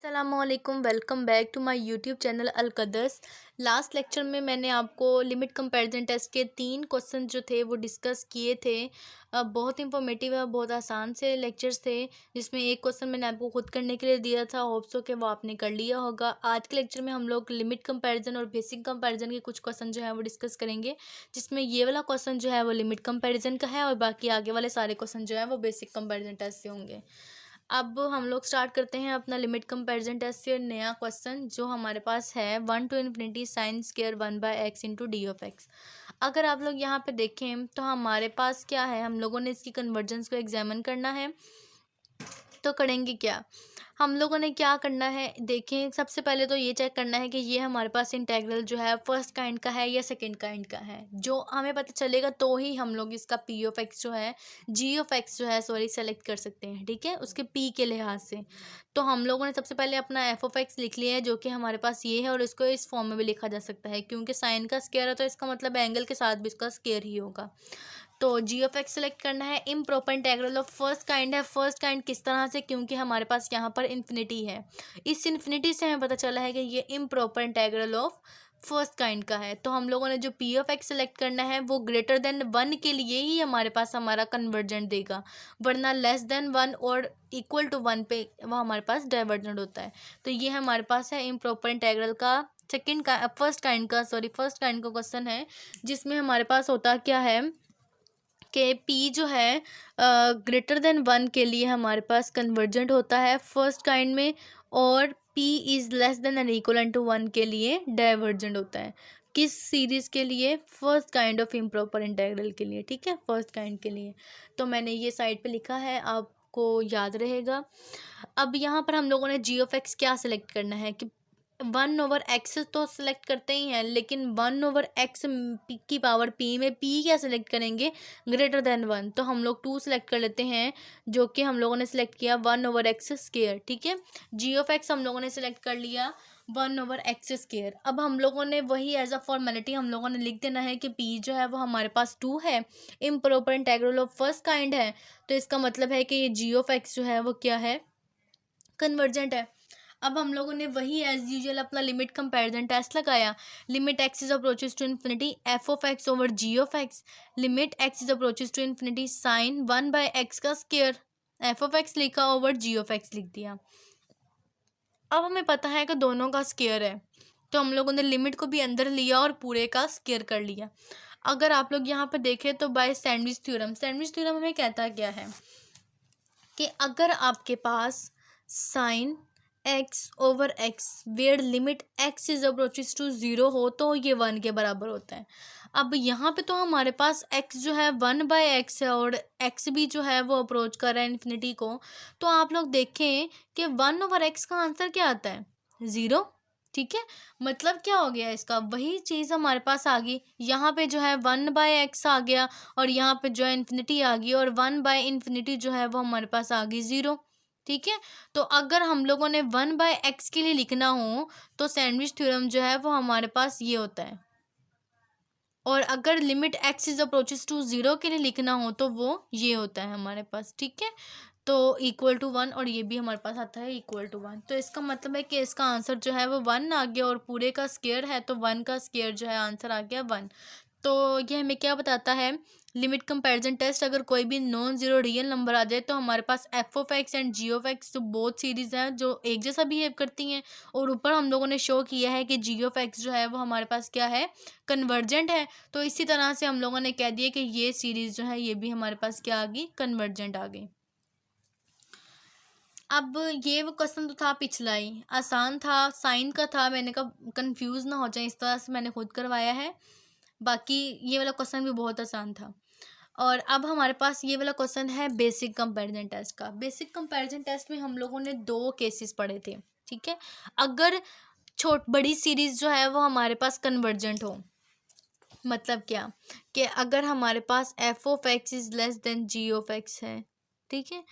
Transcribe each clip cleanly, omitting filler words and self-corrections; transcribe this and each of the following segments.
अस्सलामुअलैकुम, welcome back to my YouTube channel अलकदस। Last lecture में मैंने आपको लिमिट कंपैरिजन टेस्ट के 3 क्वेश्चन जो थे वो डिस्कस किए थे। बहुत इंफॉर्मेटिव और बहुत आसान से लेक्चर्स थे, जिसमें एक क्वेश्चन मैंने आपको खुद करने के लिए दिया था। होप सो कि वो आपने कर लिया होगा। आज के लेक्चर में हम लोग लिमिट कंपैरिजन और बेसिक कंपैरिजन के कुछ क्वेश्चन जो है वो डिस्कस करेंगे, जिसमें ये वाला क्वेश्चन जो है वो लिमिट कंपैरिजन का है और बाकी आगे वाले सारे क्वेश्चन जो है वो बेसिक कंपैरिजन टेस्ट से होंगे। अब हम लोग स्टार्ट करते हैं अपना लिमिट कंपैरिजन टेस्ट से। नया क्वेश्चन जो हमारे पास है 1 to sine square 1/x into D of x. अगर आप लोग यहाँ पे देखें तो हमारे पास क्या है, हम लोगों ने इसकी कन्वर्जेंस को एग्जामिन करना है। तो करेंगे क्या, हम लोगों ने क्या करना है, देखें सबसे पहले तो ये चेक करना है कि ये हमारे पास इंटेग्रल जो है फर्स्ट काइंड का है या सेकंड काइंड का है। जो हमें पता चलेगा तो ही हम लोग इसका पी ऑफ एक्स जो है, जी ऑफ एक्स जो है सॉरी, सेलेक्ट कर सकते हैं। ठीक है, उसके पी के लिहाज से। तो हम लोगों ने सबसे पहले अपना एफ ऑफ एक्स लिख लिया है, जो कि हमारे पास ये है, और इसको इस फॉर्म में भी लिखा जा सकता है क्योंकि साइन का स्क्वायर है तो इसका मतलब एंगल के साथ भी इसका स्क्वायर ही होगा। तो जी ऑफ एक्स सेलेक्ट करना है। Improper integral of first kind है। फर्स्ट काइंड किस तरह से, क्योंकि हमारे पास यहाँ पर इन्फिनिटी है। इस इन्फिनिटी से हमें पता चला है कि ये improper integral of first kind का है। तो हम लोगों ने जो पी ऑफ एक्स सेलेक्ट करना है वो ग्रेटर देन 1 के लिए ही हमारे पास हमारा कन्वर्जेंट देगा, वरना लेस देन 1 और इक्वल टू 1 पे वो हमारे पास डाइवर्जेंट होता है। तो ये हमारे पास है इम्प्रॉपर इंटेग्रल का फर्स्ट काइंड का क्वेश्चन है, जिसमें हमारे पास होता क्या है कि पी जो है ग्रेटर देन 1 के लिए हमारे पास कन्वर्जेंट होता है फर्स्ट काइंड में, और P is less than and equal to 1 के लिए डाइवर्जेंट होता है। किस सीरीज़ के लिए? First kind of improper integral के लिए। ठीक है, फर्स्ट काइंड के लिए। तो मैंने ये साइड पे लिखा है, आपको याद रहेगा। अब यहाँ पर हम लोगों ने जी ऑफ एक्स क्या सिलेक्ट करना है कि 1/x तो सिलेक्ट करते ही हैं, लेकिन 1/x की पावर p में p क्या सिलेक्ट करेंगे? Greater than 1। तो हम लोग 2 सिलेक्ट कर लेते हैं, जो कि हम लोगों ने सिलेक्ट किया 1/x स्क्वायर। ठीक है, जी ऑफ एक्स हम लोगों ने सिलेक्ट कर लिया 1/x स्क्वायर। अब हम लोगों ने वही एज अ फॉर्मेलिटी हम लोगों ने लिख देना है कि p जो है वो हमारे पास 2 है, improper integral of first kind है। तो इसका मतलब है कि ये जी ऑफ एक्स जो है वो क्या है? कन्वर्जेंट है। अब हम लोगों ने वही एज यूजुअल अपना लिमिट कंपैरिजन टेस्ट लगाया। Limit x is approaches to infinity f of x over g of x. Limit x is approaches to infinity sine 1/x का स्क्वायर। एफ ऑफ एक्स लिखा ओवर जी ऑफ एक्स लिख दिया। अब हमें पता है कि दोनों का स्क्वायर है, तो हम लोगों ने लिमिट को भी अंदर लिया और पूरे का स्क्वायर कर लिया। अगर आप लोग यहाँ पे देखें तो बाय सैंडविच थ्योरम हमें कहता क्या है कि अगर आपके पास sine x over x where limit x is approaches to 0 हो तो ये 1 के बराबर होता है। अब यहाँ पे तो हमारे पास x जो है 1/x है और x भी जो है वो अप्रोच कर रहा है इन्फिनिटी को। तो आप लोग देखें कि 1/x का आंसर क्या आता है? 0। ठीक है, मतलब क्या हो गया इसका? वही चीज़ हमारे पास आ गई। यहाँ पे जो है 1/x आ गया और यहाँ पे जो है इन्फिनिटी आ गई, और 1/∞ जो है वो हमारे पास आ गई 0। ठीक है, तो अगर हम लोगों ने 1/x के लिए लिखना हो तो सैंडविच थ्योरम जो है वो हमारे पास ये होता है, और अगर limit x is approaches to 0 के लिए लिखना हो तो वो ये होता है हमारे पास। ठीक है, तो इक्वल टू 1, और ये भी हमारे पास आता है इक्वल टू 1। तो इसका मतलब है कि इसका आंसर जो है वो 1 आ गया, और पूरे का स्क्वायर है तो 1 का स्क्वायर जो है आंसर आ गया 1। तो ये हमें क्या बताता है? लिमिट कंपैरिजन टेस्ट, अगर कोई भी नॉन जीरो रियल नंबर आ जाए तो हमारे पास f of x and g of x जो बोथ सीरीज हैं जो एक जैसा बिहेव करती हैं, और ऊपर हम लोगों ने शो किया है कि जी ऑफ एक्स जो है वो हमारे पास क्या है? कन्वर्जेंट है। तो इसी तरह से हम लोगों ने कह दिया कि ये सीरीज जो है ये भी हमारे पास क्या आ गई? कन्वर्जेंट आ गई। अब ये वो क्वेश्चन तो था पिछला ही, आसान था, साइन का था। मैंने कहा कंफ्यूज ना हो जाए, इस तरह से मैंने खुद करवाया है। बाकी ये वाला क्वेश्चन भी बहुत आसान था। और अब हमारे पास ये वाला क्वेश्चन है बेसिक कंपैरिजन टेस्ट का। बेसिक कंपैरिजन टेस्ट में हम लोगों ने 2 केसेस पढ़े थे। ठीक है, अगर बड़ी सीरीज जो है वो हमारे पास कन्वर्जेंट हो, मतलब क्या कि अगर हमारे पास f of x is less than g of x है। ठीक है,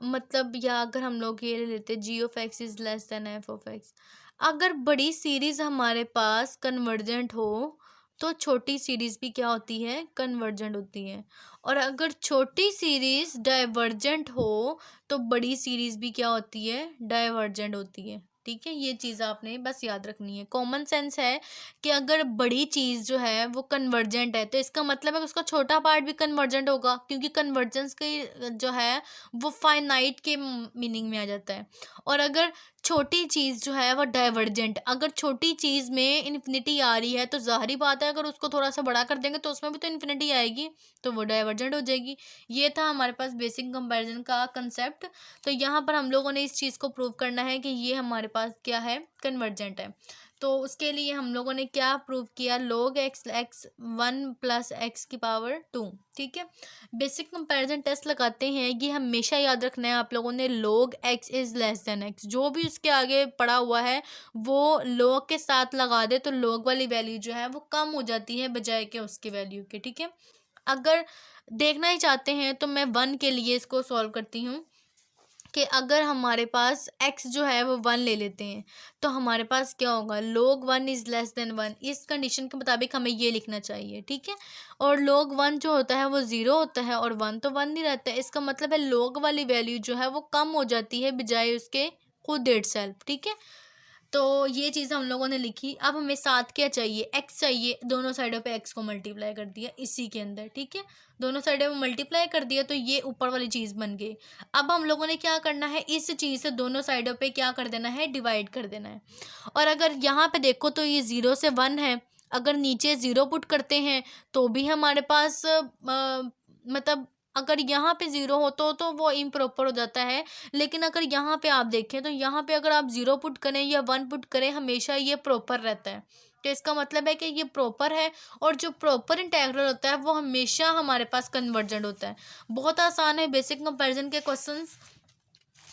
मतलब या अगर हम लोग ये ले लेते g of x is less than f of x. अगर बड़ी सीरीज हमारे पास कन्वर्जेंट हो तो छोटी सीरीज भी क्या होती है? कन्वर्जेंट होती है। और अगर छोटी सीरीज डाइवर्जेंट हो तो बड़ी सीरीज भी क्या होती है? डाइवर्जेंट होती है। ठीक है, ये चीज़ आपने बस याद रखनी है। कॉमन सेंस है कि अगर बड़ी चीज़ जो है वो कन्वर्जेंट है तो इसका मतलब है कि उसका छोटा पार्ट भी कन्वर्जेंट होगा, क्योंकि कन्वर्जेंस की जो है वो फाइनाइट के मीनिंग में आ जाता है। और अगर छोटी चीज़ जो है वो डाइवर्जेंट, अगर छोटी चीज़ में इन्फिनिटी आ रही है तो ज़ाहिर बात है अगर उसको थोड़ा सा बड़ा कर देंगे तो उसमें भी तो इन्फिनिटी आएगी, तो वो डाइवर्जेंट हो जाएगी। ये था हमारे पास बेसिक कंपैरिजन का कंसेप्ट। तो यहाँ पर हम लोगों ने इस चीज़ को प्रूव करना है कि ये हमारे पास क्या है, कन्वर्जेंट है। तो उसके लिए हम लोगों ने क्या प्रूव किया, log x x 1 plus x की पावर 2। ठीक है, बेसिक कंपैरिजन टेस्ट लगाते हैं, ये हमेशा याद रखना है आप लोगों ने, log x is less than x, जो भी उसके आगे पड़ा हुआ है वो log के साथ लगा दे तो log वाली वैल्यू जो है वो कम हो जाती है बजाय के उसकी वैल्यू के। ठीक है, अगर देखना ही चाहते हैं तो मैं 1 के लिए इसको सॉल्व करती हूँ कि अगर हमारे पास x जो है वो 1 ले लेते हैं तो हमारे पास क्या होगा, log 1 इज़ लेस देन 1, इस कंडीशन के मुताबिक हमें ये लिखना चाहिए। ठीक है, और log 1 जो होता है वो 0 होता है और 1 तो 1 नहीं रहता है, इसका मतलब है log वाली वैल्यू जो है वो कम हो जाती है बजाय उसके खुद इटसेल्फ। ठीक है, तो ये चीज़ हम लोगों ने लिखी। अब हमें साथ क्या चाहिए, x चाहिए, दोनों साइडों पे x को मल्टीप्लाई कर दिया इसी के अंदर। ठीक है, दोनों साइडों में मल्टीप्लाई कर दिया तो ये ऊपर वाली चीज़ बन गई। अब हम लोगों ने क्या करना है, इस चीज़ से दोनों साइडों पे क्या कर देना है, डिवाइड कर देना है। और अगर यहाँ पे देखो तो ये 0 से 1 है, अगर नीचे 0 पुट करते हैं तो भी हमारे पास मतलब अगर यहाँ पे 0 हो तो वो इम्प्रॉपर हो जाता है। लेकिन अगर यहाँ पे आप देखें तो यहाँ पे अगर आप 0 पुट करें या 1 पुट करें हमेशा ये प्रॉपर रहता है। तो इसका मतलब है कि ये प्रॉपर है, और जो प्रॉपर इंटेग्रल होता है वो हमेशा हमारे पास कन्वर्जेंट होता है। बहुत आसान है बेसिक कंपैरिजन के क्वेश्चंस।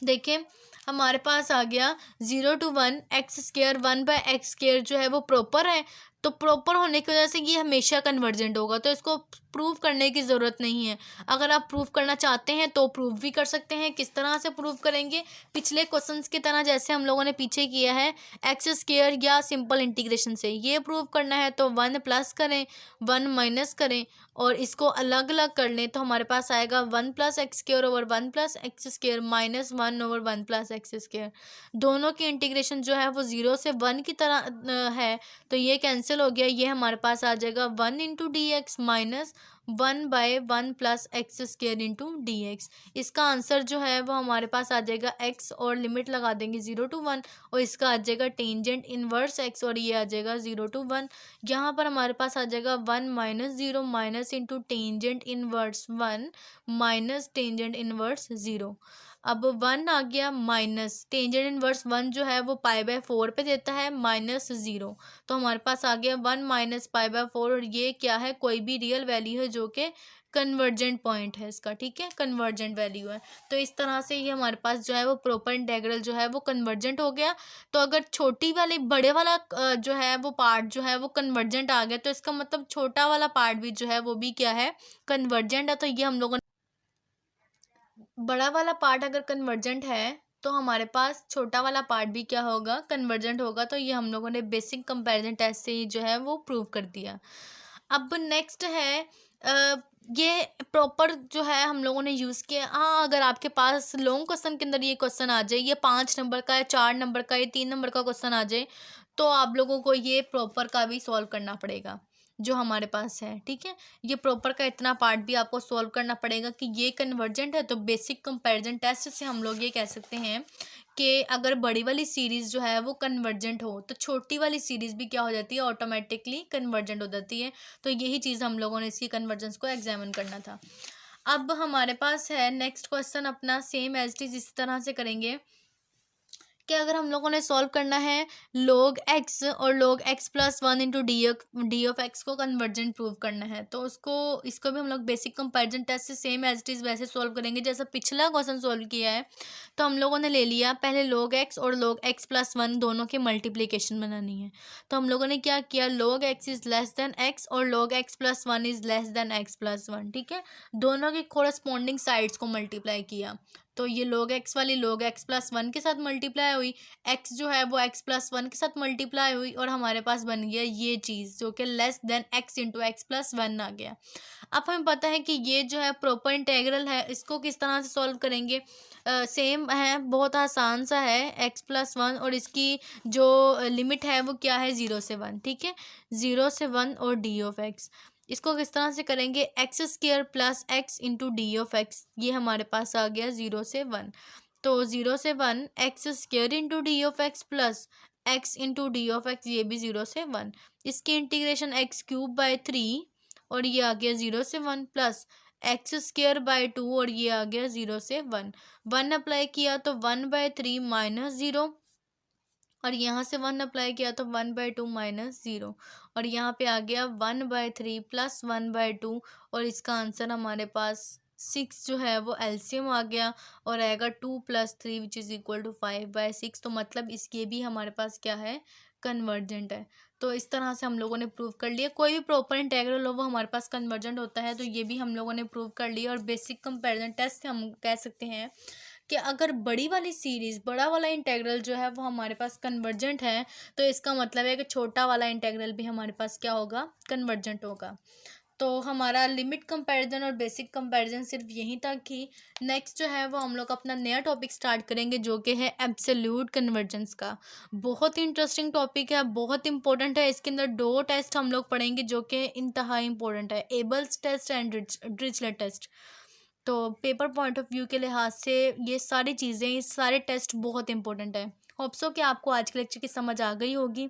देखिए हमारे पास आ गया 0 to 1 एक्स स्केयर 1/x² जो है वो प्रॉपर है, तो प्रॉपर होने की वजह से ये हमेशा कन्वर्जेंट होगा, तो इसको प्रूव करने की ज़रूरत नहीं है। अगर आप प्रूव करना चाहते हैं तो प्रूव भी कर सकते हैं। किस तरह से प्रूव करेंगे, पिछले क्वेश्चंस की तरह जैसे हम लोगों ने पीछे किया है, एक्स स्केयर या सिंपल इंटीग्रेशन से ये प्रूव करना है तो 1 प्लस करें 1 माइनस करें और इसको अलग अलग कर लें तो हमारे पास आएगा 1 plus x square over 1 plus x square minus 1 over 1 plus x square. दोनों की इंटीग्रेशन जो है वो 0 से 1 की तरह है, तो ये कैंसिल हो गया। ये हमारे पास आ जाएगा 1 into D x minus 1/1 plus x square into D x. इसका आंसर जो है वो हमारे पास आ जाएगा x, और लिमिट लगा देंगे 0 to 1, और इसका आ जाएगा टेंजेंट इनवर्स x, और ये आ जाएगा 0 to 1। यहाँ पर हमारे पास आ जाएगा 1 minus 0 minus into tangent inverse 1 minus tangent inverse 0। अब 1 आ गया माइनस टेंजेंट इनवर्स 1 जो है वो π/4 पे देता है माइनस 0, तो हमारे पास आ गया 1 माइनस π/4, और ये क्या है, कोई भी रियल वैल्यू है जो कि कन्वर्जेंट पॉइंट है इसका। ठीक है, कन्वर्जेंट वैल्यू है, तो इस तरह से ये हमारे पास जो है वो प्रॉपर इंटेग्रल जो है वो कन्वर्जेंट हो गया। तो अगर छोटी वाली बड़े वाला जो है वो पार्ट जो है वो कन्वर्जेंट आ गया तो इसका मतलब छोटा वाला पार्ट भी जो है वो भी क्या है, कन्वर्जेंट है। तो ये हम लोगों बड़ा वाला पार्ट अगर कन्वर्जेंट है तो हमारे पास छोटा वाला पार्ट भी क्या होगा, कन्वर्जेंट होगा। तो ये हम लोगों ने बेसिक कंपैरिजन टेस्ट से ही जो है वो प्रूव कर दिया। अब नेक्स्ट है ये प्रॉपर जो है हम लोगों ने यूज़ किया। हाँ, अगर आपके पास लॉन्ग क्वेश्चन के अंदर ये क्वेश्चन आ जाए, ये 5 नंबर का या 4 नंबर का या 3 नंबर का क्वेश्चन आ जाए, तो आप लोगों को ये प्रॉपर का भी सॉल्व करना पड़ेगा जो हमारे पास है। ठीक है, ये प्रॉपर का इतना पार्ट भी आपको सॉल्व करना पड़ेगा कि ये कन्वर्जेंट है। तो बेसिक कंपैरिजन टेस्ट से हम लोग ये कह सकते हैं कि अगर बड़ी वाली सीरीज़ जो है वो कन्वर्जेंट हो तो छोटी वाली सीरीज़ भी क्या हो जाती है, ऑटोमेटिकली कन्वर्जेंट हो जाती है। तो यही चीज़ हम लोगों ने इसकी कन्वर्जेंस को एग्जामिन करना था। अब हमारे पास है नेक्स्ट क्वेश्चन अपना सेम एज इट इज़ इस तरह से करेंगे कि अगर हम लोगों ने सॉल्व करना है log x और log x plus 1 into D of x को कन्वर्जेंट प्रूव करना है, तो इसको भी हम लोग बेसिक कंपैरिजन टेस्ट से सेम एज इट इज़ वैसे सॉल्व करेंगे जैसा पिछला क्वेश्चन सॉल्व किया है। तो हम लोगों ने ले लिया पहले log x और log x प्लस 1 दोनों की मल्टीप्लिकेशन बनानी है। तो हम लोगों ने क्या किया, log x is less than x और log x plus 1 is less than x plus 1। ठीक है, दोनों की कोरस्पॉन्डिंग साइड्स को मल्टीप्लाई किया तो ये log x वाली log x प्लस वन के साथ मल्टीप्लाई हुई, x जो है वो x प्लस वन के साथ मल्टीप्लाई हुई, और हमारे पास बन गया ये चीज़ जो कि less than x into x plus one आ गया। अब हमें पता है कि ये जो है प्रॉपर इंटेग्रल है, इसको किस तरह से सॉल्व करेंगे? सेम है, बहुत आसान सा है, x प्लस वन, और इसकी जो लिमिट है वो क्या है? 0 से 1, ठीक है, 0 से 1 और डी ऑफ एक्स। इसको किस तरह से करेंगे? X square plus x into D of x, ये हमारे पास आ गया 0 से 1। तो 0 से 1 x square into D of x plus x into D of x, ये भी 0 से 1। इसकी इंटीग्रेशन एक्स क्यूब बाय 3, और ये आ गया 0 से 1, प्लस एक्स स्क्र बाय 2, और ये आ गया 0 से 1। 1 अप्लाई किया तो 1/3 माइनस 0, और यहाँ से 1 अप्लाई किया तो 1/2 माइनस 0, और यहाँ पे आ गया 1/3 प्लस 1/2, और इसका आंसर हमारे पास 6 जो है वो एलसीएम आ गया, और आएगा 2 + 3 विच इज़ इक्वल टू 5/6। तो मतलब इसके भी हमारे पास क्या है? कन्वर्जेंट है। तो इस तरह से हम लोगों ने प्रूव कर लिया, कोई भी प्रॉपर इंटेग्रल हो वो हमारे पास कन्वर्जेंट होता है, तो ये भी हम लोगों ने प्रूव कर लिया। और बेसिक कंपैरिजन टेस्ट से हम कह सकते हैं कि अगर बड़ी वाली सीरीज़, बड़ा वाला इंटेग्रल जो है वो हमारे पास कन्वर्जेंट है, तो इसका मतलब है कि छोटा वाला इंटेग्रल भी हमारे पास क्या होगा? कन्वर्जेंट होगा। तो हमारा लिमिट कंपैरिजन और बेसिक कंपैरिजन सिर्फ यहीं तक ही। नेक्स्ट जो है वो हम लोग अपना नया टॉपिक स्टार्ट करेंगे जो कि है एब्सोल्यूट कन्वर्जेंस का। बहुत ही इंटरेस्टिंग टॉपिक है, बहुत इंपॉर्टेंट है। इसके अंदर 2 टेस्ट हम लोग पढ़ेंगे जो कि इंतहा इंपॉर्टेंट है, एबल्स टेस्ट एंड डिरिचलेट टेस्ट। तो पेपर पॉइंट ऑफ व्यू के लिहाज से ये सारी चीज़ें, ये सारे टेस्ट बहुत इंपॉर्टेंट है। होप सो कि आपको आज के लेक्चर की समझ आ गई होगी।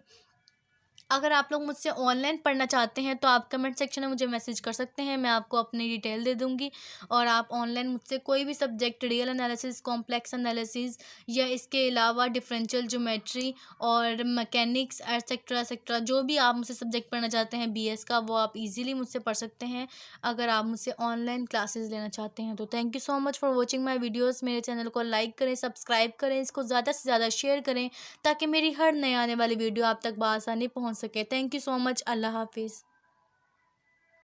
अगर आप लोग मुझसे ऑनलाइन पढ़ना चाहते हैं तो आप कमेंट सेक्शन में मुझे मैसेज कर सकते हैं, मैं आपको अपनी डिटेल दे दूंगी, और आप ऑनलाइन मुझसे कोई भी subject, real analysis, complex analysis, या इसके अलावा डिफरेंशियल ज्योमेट्री और मैकेनिक्स एटसेट्रा एटसेट्रा, जो भी आप मुझसे सब्जेक्ट पढ़ना चाहते हैं बीएस का, वो आप इजीली मुझसे पढ़ सकते हैं अगर आप मुझसे ऑनलाइन क्लासेस लेना चाहते हैं। तो thank you so much for watching my videos. मेरे चैनल को लाइक करें, सब्सक्राइब करें, इसको ज़्यादा से ज़्यादा शेयर करें ताकि मेरी हर नए आने वाली वीडियो आप तक बआसानी पहुंच सके। Thank you so much. अल्लाह हाफिज़।